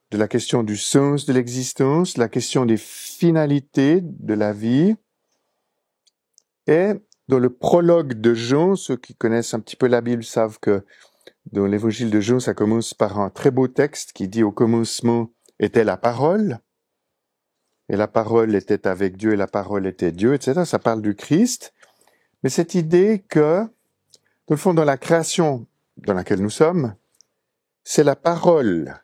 de la question du sens de l'existence, la question des finalités de la vie. Et dans le prologue de Jean, ceux qui connaissent un petit peu la Bible savent que dans l'évangile de Jean, ça commence par un très beau texte qui dit « Au commencement était la parole ». Et la parole était avec Dieu, et la parole était Dieu, etc. Ça parle du Christ. Mais cette idée que, dans le fond, dans la création dans laquelle nous sommes, c'est la parole.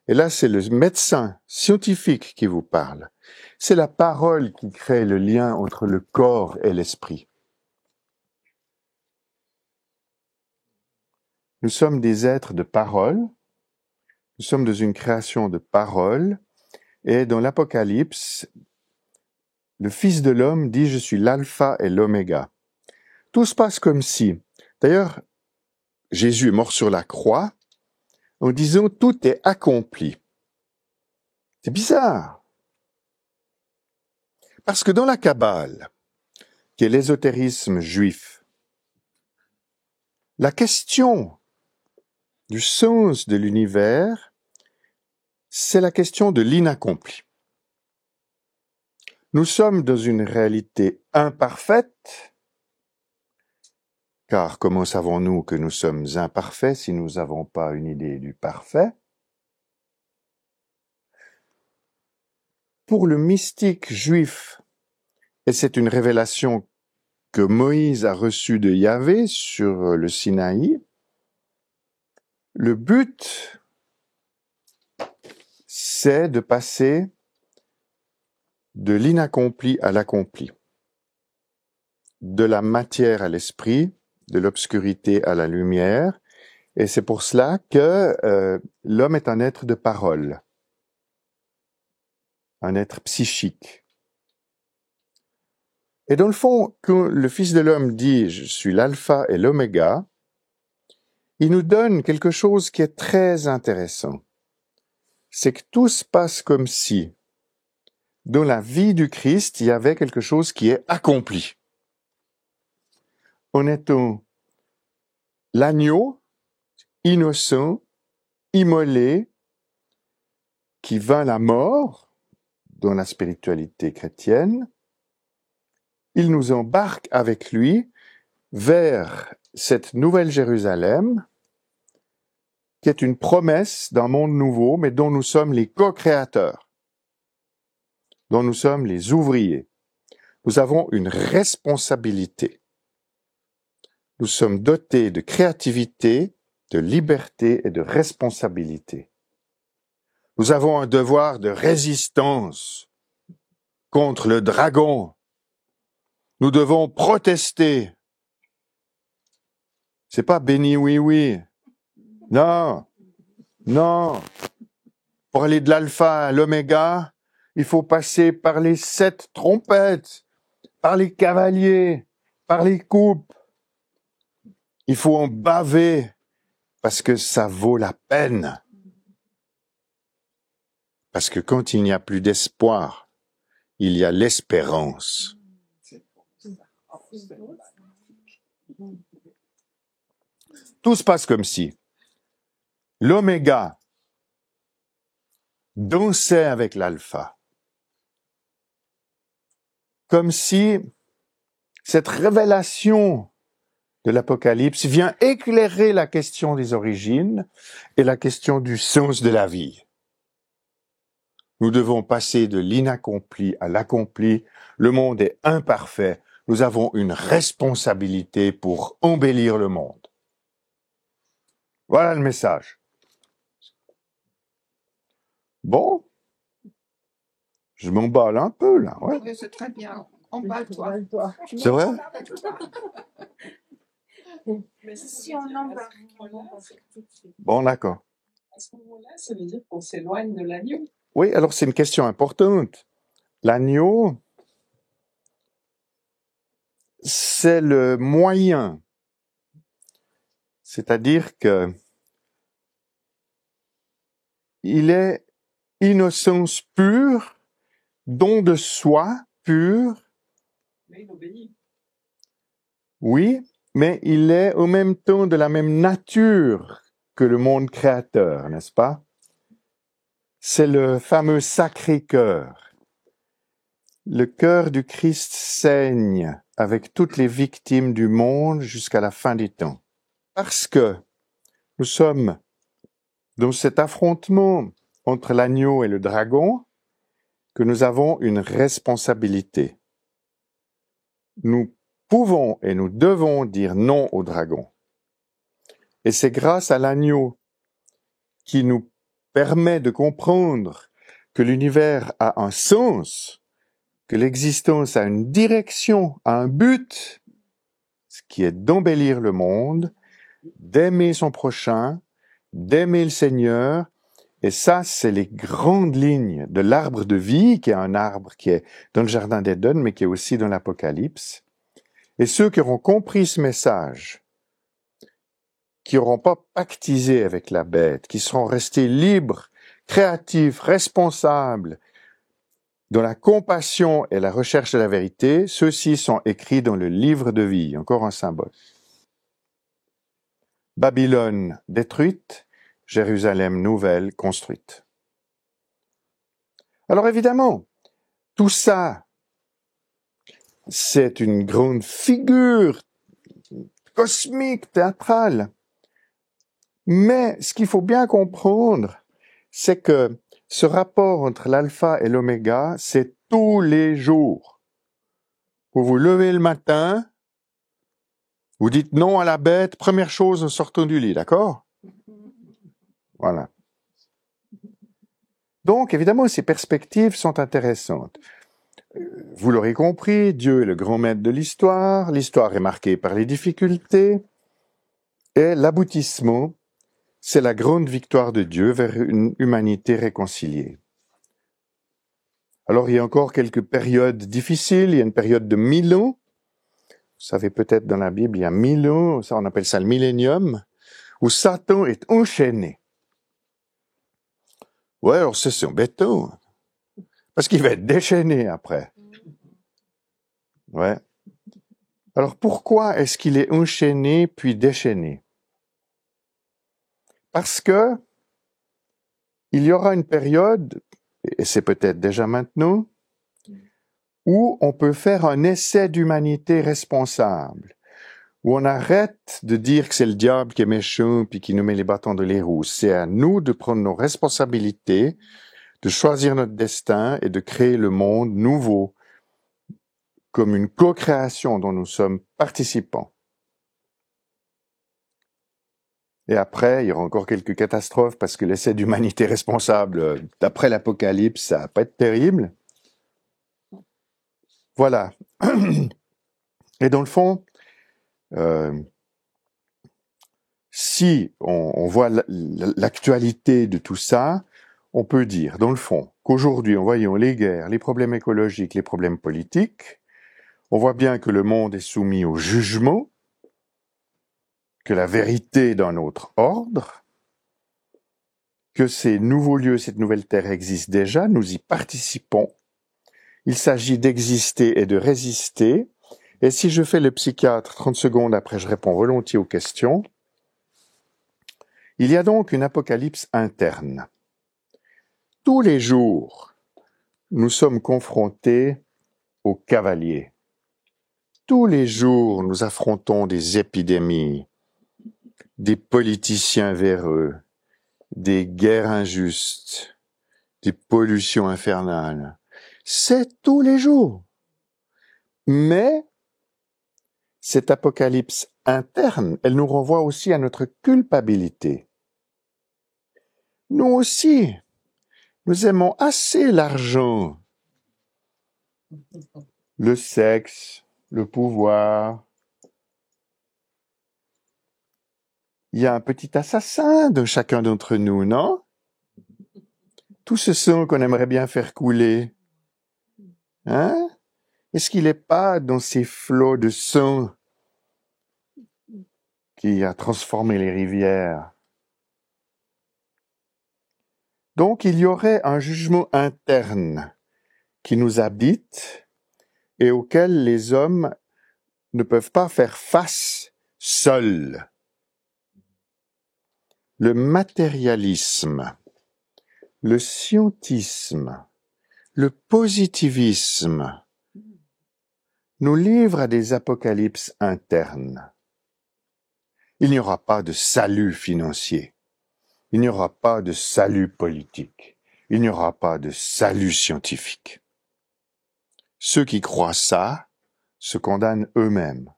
Et là, c'est le médecin scientifique qui vous parle. C'est la parole qui crée le lien entre le corps et l'esprit. Nous sommes des êtres de parole. Nous sommes dans une création de parole. Et dans l'Apocalypse, le Fils de l'homme dit « Je suis l'alpha et l'oméga ». Tout se passe comme si. D'ailleurs, Jésus est mort sur la croix en disant « Tout est accompli ». C'est bizarre. Parce que dans la Kabbale, qui est l'ésotérisme juif, la question du sens de l'univers, c'est la question de l'inaccompli. Nous sommes dans une réalité imparfaite, car comment savons-nous que nous sommes imparfaits si nous n'avons pas une idée du parfait? Pour le mystique juif, et c'est une révélation que Moïse a reçue de Yahvé sur le Sinaï, le but, c'est de passer de l'inaccompli à l'accompli, de la matière à l'esprit, de l'obscurité à la lumière, et c'est pour cela que l'homme est un être de parole. un être psychique. Et dans le fond, quand le Fils de l'homme dit « Je suis l'alpha et l'oméga », il nous donne quelque chose qui est très intéressant. C'est que tout se passe comme si, dans la vie du Christ, il y avait quelque chose qui est accompli. En étant l'agneau, innocent, immolé, qui vint la mort, dans la spiritualité chrétienne, il nous embarque avec lui vers cette nouvelle Jérusalem, qui est une promesse d'un monde nouveau, mais dont nous sommes les co-créateurs, dont nous sommes les ouvriers. Nous avons une responsabilité. Nous sommes dotés de créativité, de liberté et de responsabilité. Nous avons un devoir de résistance contre le dragon. Nous devons protester. C'est pas béni oui oui. Non, non. Pour aller de l'alpha à l'oméga, il faut passer par les 7 trompettes, par les cavaliers, par les coupes. Il faut en baver parce que ça vaut la peine. Parce que quand il n'y a plus d'espoir, il y a l'espérance. Tout se passe comme si l'oméga dansait avec l'alpha. Comme si cette révélation de l'Apocalypse vient éclairer la question des origines et la question du sens de la vie. Nous devons passer de l'inaccompli à l'accompli. Le monde est imparfait. Nous avons une responsabilité pour embellir le monde. Voilà le message. Bon, je m'emballe un peu là. Ouais. Oui, c'est très bien. Emballe-toi. C'est vrai? Mais si on embarque, Bon, d'accord. À ce moment-là, ça veut dire qu'on s'éloigne de l'agneau. Oui, alors c'est une question importante. L'agneau, c'est le moyen. C'est-à-dire que il est innocence pure, don de soi pur, Mais il obéit. oui, mais il est en même temps de la même nature que le monde créateur, n'est-ce pas? C'est le fameux Sacré-Cœur. Le cœur du Christ saigne avec toutes les victimes du monde jusqu'à la fin des temps. Parce que nous sommes dans cet affrontement entre l'agneau et le dragon, que nous avons une responsabilité. Nous pouvons et nous devons dire non au dragon. Et c'est grâce à l'agneau qui nous permet de comprendre que l'univers a un sens, que l'existence a une direction, a un but, ce qui est d'embellir le monde, d'aimer son prochain, d'aimer le Seigneur. Et ça, c'est les grandes lignes de l'arbre de vie, qui est un arbre qui est dans le jardin d'Éden, mais qui est aussi dans l'Apocalypse. Et ceux qui auront compris ce message, qui n'auront pas pactisé avec la bête, qui seront restés libres, créatifs, responsables, dans la compassion et la recherche de la vérité, ceux-ci sont écrits dans le livre de vie, encore un symbole. Babylone détruite, Jérusalem nouvelle construite. Alors évidemment, tout ça, c'est une grande figure cosmique, théâtrale. Mais ce qu'il faut bien comprendre, c'est que ce rapport entre l'alpha et l'oméga, c'est tous les jours. Vous vous levez le matin, vous dites non à la bête, première chose en sortant du lit, d'accord? Voilà. Donc, évidemment, ces perspectives sont intéressantes. Vous l'aurez compris, Dieu est le grand maître de l'histoire est marquée par les difficultés, et l'aboutissement, c'est la grande victoire de Dieu vers une humanité réconciliée. Alors, il y a encore quelques périodes difficiles. Il y a une période de 1000 ans. Vous savez peut-être dans la Bible, il y a 1000 ans, ça on appelle ça le millénium, où Satan est enchaîné. Ouais, alors c'est embêtant. Parce qu'il va être déchaîné après. Ouais. Alors pourquoi est-ce qu'il est enchaîné puis déchaîné? Parce que il y aura une période, et c'est peut-être déjà maintenant, où on peut faire un essai d'humanité responsable, où on arrête de dire que c'est le diable qui est méchant puis qui nous met les bâtons dans les roues. C'est à nous de prendre nos responsabilités, de choisir notre destin et de créer le monde nouveau comme une co-création dont nous sommes participants. Et après, il y aura encore quelques catastrophes parce que l'essai d'humanité responsable, d'après l'Apocalypse, ça va pas être terrible. Voilà. Et dans le fond, si on voit l'actualité de tout ça, on peut dire, dans le fond, qu'aujourd'hui, en voyant les guerres, les problèmes écologiques, les problèmes politiques, on voit bien que le monde est soumis au jugement, que la vérité est dans notre ordre, que ces nouveaux lieux, cette nouvelle terre existent déjà, nous y participons. Il s'agit d'exister et de résister. Et si je fais le psychiatre 30 secondes après, je réponds volontiers aux questions. Il y a donc une apocalypse interne. Tous les jours, nous sommes confrontés aux cavaliers. Tous les jours, nous affrontons des épidémies, des politiciens véreux, des guerres injustes, des pollutions infernales. C'est tous les jours. Mais cette apocalypse interne, elle nous renvoie aussi à notre culpabilité. Nous aussi, nous aimons assez l'argent, le sexe, le pouvoir. Il y a un petit assassin de chacun d'entre nous, non? Tout ce sang qu'on aimerait bien faire couler. Hein? Est-ce qu'il n'est pas dans ces flots de sang qui a transformé les rivières? Donc, il y aurait un jugement interne qui nous habite et auquel les hommes ne peuvent pas faire face seuls. Le matérialisme, le scientisme, le positivisme nous livrent à des apocalypses internes. Il n'y aura pas de salut financier. Il n'y aura pas de salut politique. Il n'y aura pas de salut scientifique. Ceux qui croient ça se condamnent eux-mêmes.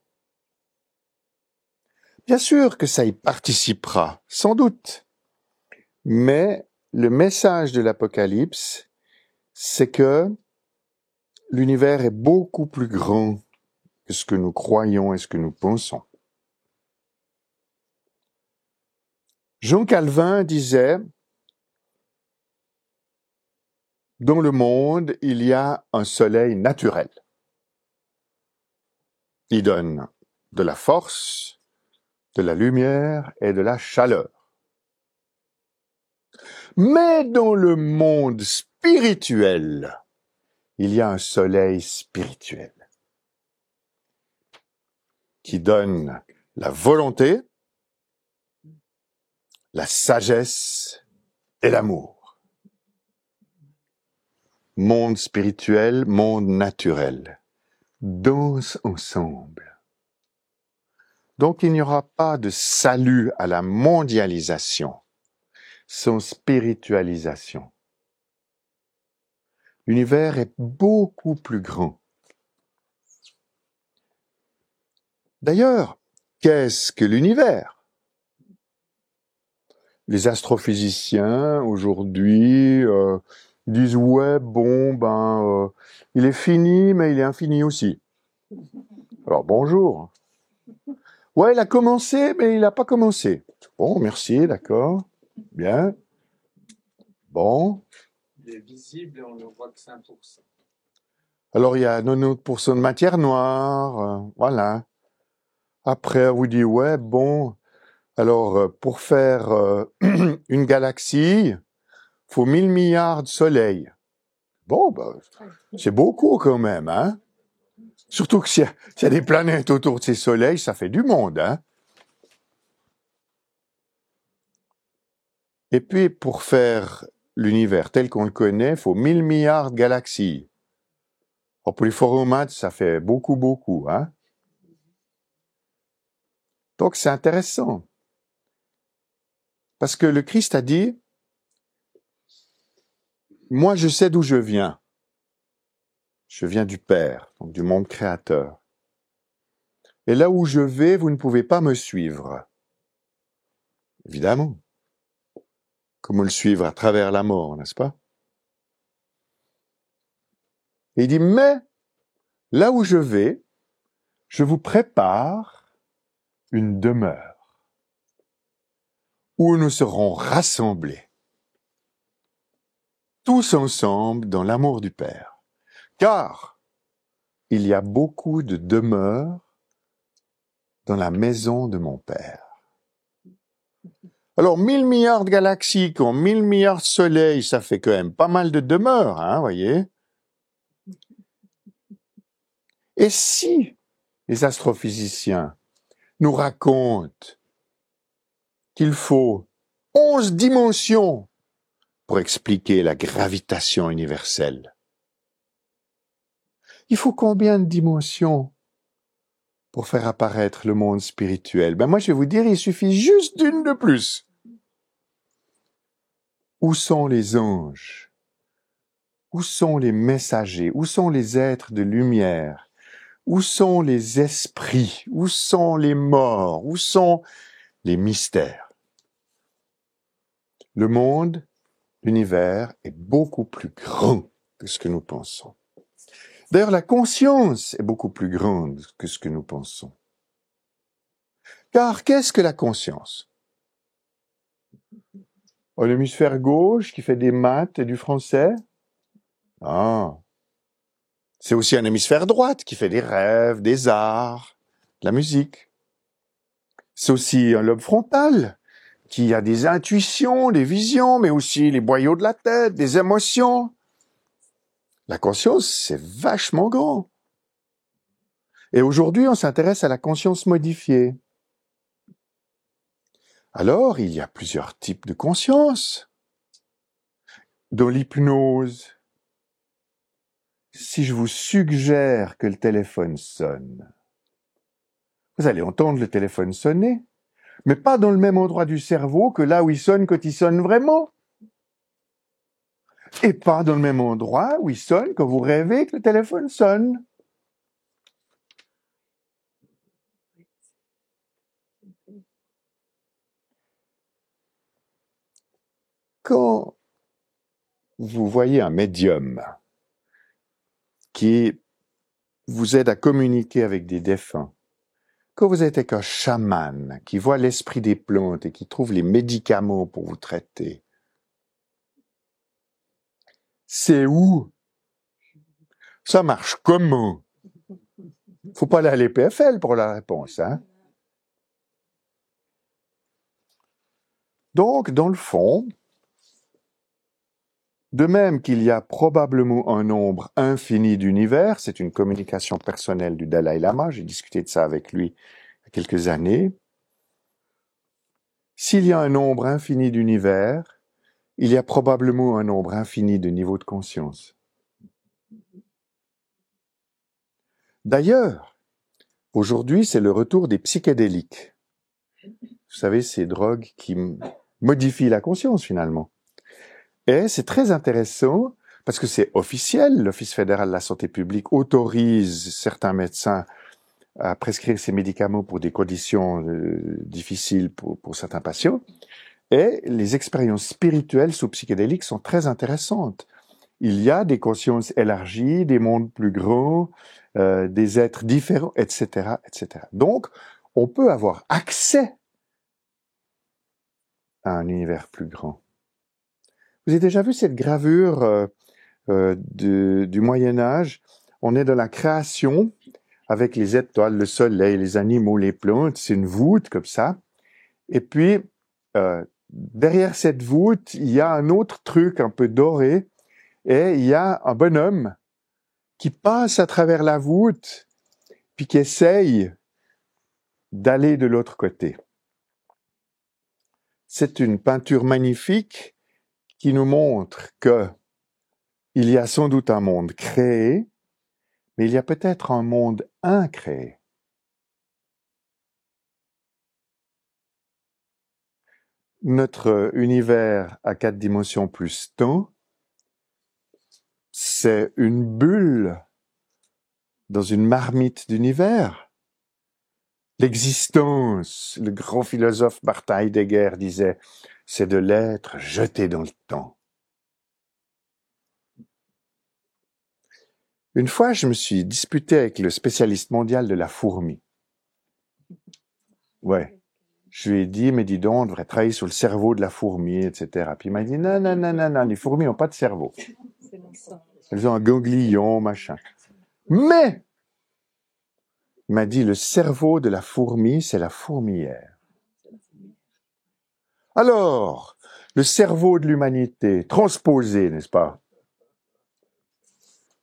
Bien sûr que ça y participera, sans doute. Mais le message de l'Apocalypse, c'est que l'univers est beaucoup plus grand que ce que nous croyons et ce que nous pensons. Jean Calvin disait, dans le monde, il y a un soleil naturel. Il donne de la force, de la lumière et de la chaleur. Mais dans le monde spirituel, il y a un soleil spirituel qui donne la volonté, la sagesse et l'amour. Monde spirituel, monde naturel, dansent ensemble. Donc il n'y aura pas de salut à la mondialisation sans spiritualisation. L'univers est beaucoup plus grand. D'ailleurs, qu'est-ce que l'univers? Les astrophysiciens aujourd'hui disent ouais bon il est fini mais il est infini aussi. Alors bonjour. Ouais, il a commencé mais il n'a pas commencé. Bon, merci, d'accord. Bien. Bon. Il est visible et on ne voit que 5%. Alors, il y a 90% de matière noire, voilà. Après, on vous dit, ouais, bon, alors, pour faire une galaxie, faut 1000 milliards de soleils. Bon, bah, c'est beaucoup quand même, hein. Surtout que s'il y a des planètes autour de ces soleils, ça fait du monde, hein. Et puis, pour faire l'univers tel qu'on le connaît, il faut 1000 milliards de galaxies. Alors, pour les forums maths, ça fait beaucoup, beaucoup, hein. Donc, c'est intéressant. Parce que le Christ a dit, moi, je sais d'où je viens. Je viens du Père, donc du monde créateur. Et là où je vais, vous ne pouvez pas me suivre. Évidemment. Comment le suivre à travers la mort, n'est-ce pas? Et il dit, mais là où je vais, je vous prépare une demeure où nous serons rassemblés, tous ensemble dans l'amour du Père. Car il y a beaucoup de demeures dans la maison de mon Père. Alors, 1000 milliards de galaxies, quand 1000 milliards de soleils, ça fait quand même pas mal de demeures, hein, voyez? Et si les astrophysiciens nous racontent qu'il faut 11 dimensions pour expliquer la gravitation universelle, il faut combien de dimensions pour faire apparaître le monde spirituel? Ben moi, je vais vous dire, il suffit juste d'une de plus. Où sont les anges? Où sont les messagers? Où sont les êtres de lumière? Où sont les esprits? Où sont les morts? Où sont les mystères? Le monde, l'univers est beaucoup plus grand que ce que nous pensons. D'ailleurs, la conscience est beaucoup plus grande que ce que nous pensons. Car qu'est-ce que la conscience? Un hémisphère gauche qui fait des maths et du français? Ah. C'est aussi un hémisphère droite qui fait des rêves, des arts, de la musique. C'est aussi un lobe frontal qui a des intuitions, des visions, mais aussi les boyaux de la tête, des émotions. La conscience, c'est vachement grand. Et aujourd'hui, on s'intéresse à la conscience modifiée. Alors, il y a plusieurs types de conscience. Dans l'hypnose, si je vous suggère que le téléphone sonne, vous allez entendre le téléphone sonner, mais pas dans le même endroit du cerveau que là où il sonne quand il sonne vraiment. Et pas dans le même endroit où il sonne quand vous rêvez que le téléphone sonne. Quand vous voyez un médium qui vous aide à communiquer avec des défunts, quand vous êtes avec un chaman qui voit l'esprit des plantes et qui trouve les médicaments pour vous traiter, c'est où? Ça marche comment? Faut pas aller à l'EPFL pour la réponse, hein? Donc, dans le fond, de même qu'il y a probablement un nombre infini d'univers, c'est une communication personnelle du Dalai Lama, j'ai discuté de ça avec lui il y a quelques années. S'il y a un nombre infini d'univers, il y a probablement un nombre infini de niveaux de conscience. D'ailleurs, aujourd'hui, c'est le retour des psychédéliques. Vous savez, ces drogues qui modifient la conscience finalement. Et c'est très intéressant parce que c'est officiel. L'Office fédéral de la santé publique autorise certains médecins à prescrire ces médicaments pour des conditions difficiles pour certains patients. Et les expériences spirituelles sous psychédéliques sont très intéressantes. Il y a des consciences élargies, des mondes plus grands, des êtres différents, etc., etc. Donc, on peut avoir accès à un univers plus grand. Vous avez déjà vu cette gravure du Moyen-Âge? On est dans la création avec les étoiles, le soleil, les animaux, les plantes. C'est une voûte comme ça. Et puis, derrière cette voûte, il y a un autre truc un peu doré. Et il y a un bonhomme qui passe à travers la voûte, puis qui essaye d'aller de l'autre côté. C'est une peinture magnifique qui nous montre que il y a sans doute un monde créé, mais il y a peut-être un monde incréé. Notre univers à 4 dimensions plus temps, c'est une bulle dans une marmite d'univers. L'existence, le grand philosophe Martin Heidegger disait, c'est de l'être jeté dans le temps. Une fois, je me suis disputé avec le spécialiste mondial de la fourmi. Ouais. Je lui ai dit, mais dis donc, on devrait travailler sur le cerveau de la fourmi, etc. Puis il m'a dit, non, les fourmis n'ont pas de cerveau. Elles ont un ganglion, machin. Mais, il m'a dit, le cerveau de la fourmi, c'est la fourmilière. Alors, le cerveau de l'humanité, transposé, n'est-ce pas?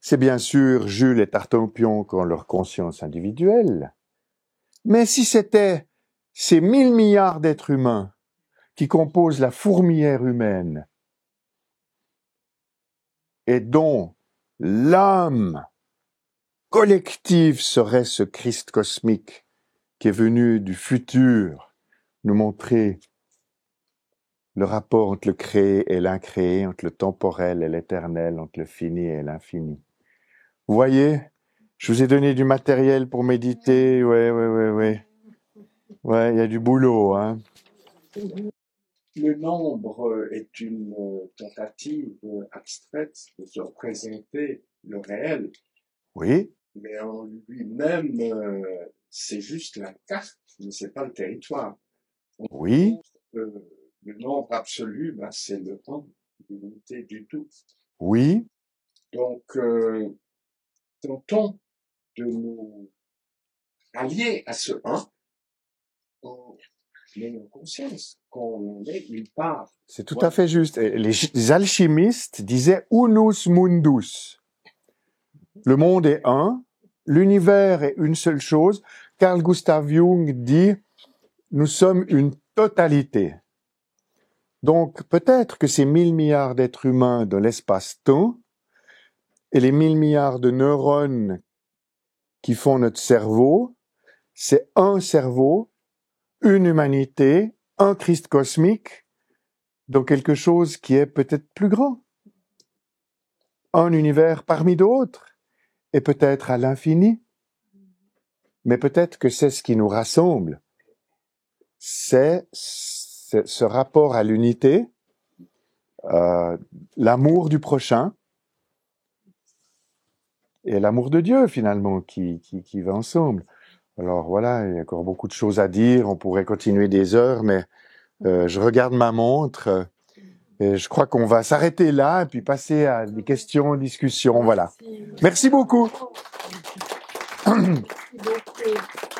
C'est bien sûr Jules et Tartampion qui ont leur conscience individuelle. Mais si c'était ces 1000 milliards d'êtres humains qui composent la fourmilière humaine et dont l'âme collective serait ce Christ cosmique qui est venu du futur nous montrer le rapport entre le créé et l'incréé, entre le temporel et l'éternel, entre le fini et l'infini. Vous voyez, je vous ai donné du matériel pour méditer, ouais. Ouais, il y a du boulot, hein. Le nombre est une tentative abstraite de se représenter le réel, Oui, mais en lui-même, c'est juste la carte, mais c'est pas le territoire. oui, Le nombre absolu, ben, c'est le temps, l'unité du tout. oui, Donc, tentons de nous allier à ce un, en ayant conscience qu'on est une part. c'est tout à fait juste. Et les alchimistes disaient unus mundus. Le monde est un, l'univers est une seule chose. Carl Gustav Jung dit, nous sommes une totalité. Donc, peut-être que ces 1000 milliards d'êtres humains dans l'espace-temps et les 1000 milliards de neurones qui font notre cerveau, c'est un cerveau, une humanité, un Christ cosmique, dans quelque chose qui est peut-être plus grand. Un univers parmi d'autres, et peut-être à l'infini. Mais peut-être que c'est ce qui nous rassemble. C'est ce rapport à l'unité, l'amour du prochain, et l'amour de Dieu, finalement, qui va ensemble. Alors voilà, il y a encore beaucoup de choses à dire, on pourrait continuer des heures, mais je regarde ma montre, et je crois qu'on va s'arrêter là, et puis passer à des questions, discussions, voilà. Merci beaucoup. Merci beaucoup.